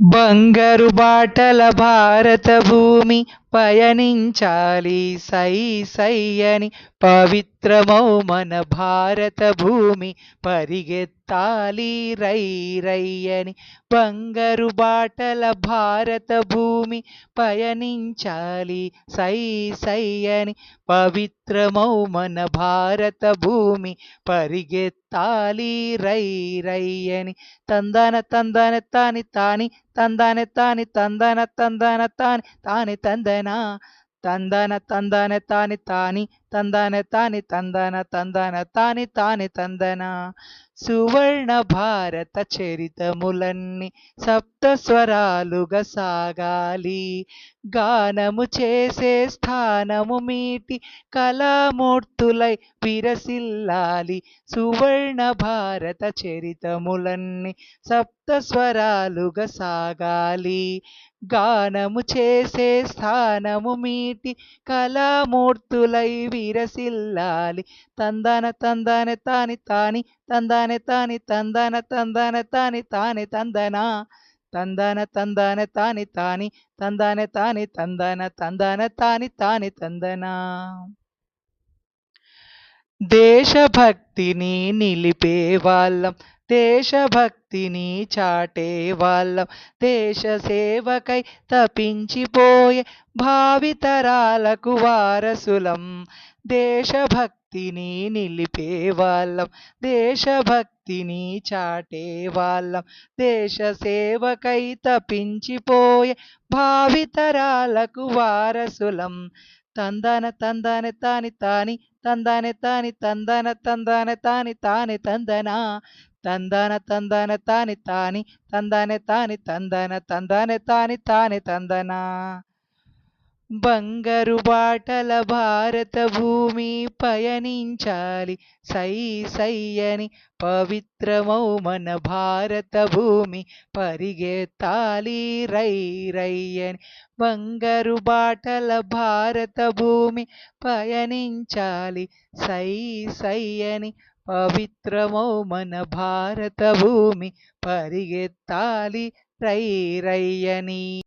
బంగారు బాటల భారత భూమి పయనించాలి సై సై అని పవిత్రమౌ మన భారత భూమి పరిగెత్తాలి రై రై అని బంగారు బాటల భారత భూమి పయనించాలి సై సై అని పవిత్రమౌ మన భారత భూమి పరిగెత్తాలి రై రై అని తందన తందన తాని తాని తందన తాని తందన తందన తాని తాని తందన తందన తందన తాని తాని తందన తాని తందన తందన తాని తాని తందన సువర్ణ భారత చరితములన్నీ సప్త స్వరాలుగా సాగాలి గానము చేసే స్థానము మీటి కళామూర్తులై విరసిల్లాలి సువర్ణ భారత చరితములన్నీ సప్త స్వరాలుగా సాగాలి గానము చేసే స్థానము మీటి కళామూర్తులై విరసిల్లాలి తందన తందన తాని తాని తందన తాని తందన తందన తాని తాని తందన తందన తందన తాని తాని తందన తాని తందన తందన తాని తాని తందన దేశభక్తిని నిలిపే వాళ్ళం దేశభక్తిని చాటే వాళ్ళం దేశ సేవకై తపించిపోయే భావితరాలకు వారసులం దేశభక్తిని నిలిపే వాళ్ళం దేశభక్తిని చాటే వాళ్ళం దేశ సేవకై తపించిపోయే భావితరాలకు వారసులం తందన తందన తాని తాని తందన తాని తందన తందన తాని తాని తందన తందన తందన తాని తాని తందన తాని తందన తందన తాని తాని తందన బంగారు బాటల భారత భూమి పయనించాలి సై సై అని పవిత్రమౌ మన భారత భూమి పరిగెత్తాలి రై రై అని బంగారు బాటల భారత భూమి పయనించాలి సై సై అని పవిత్రమౌ మన భారత భూమి పరిగెత్తాలి రై రై అని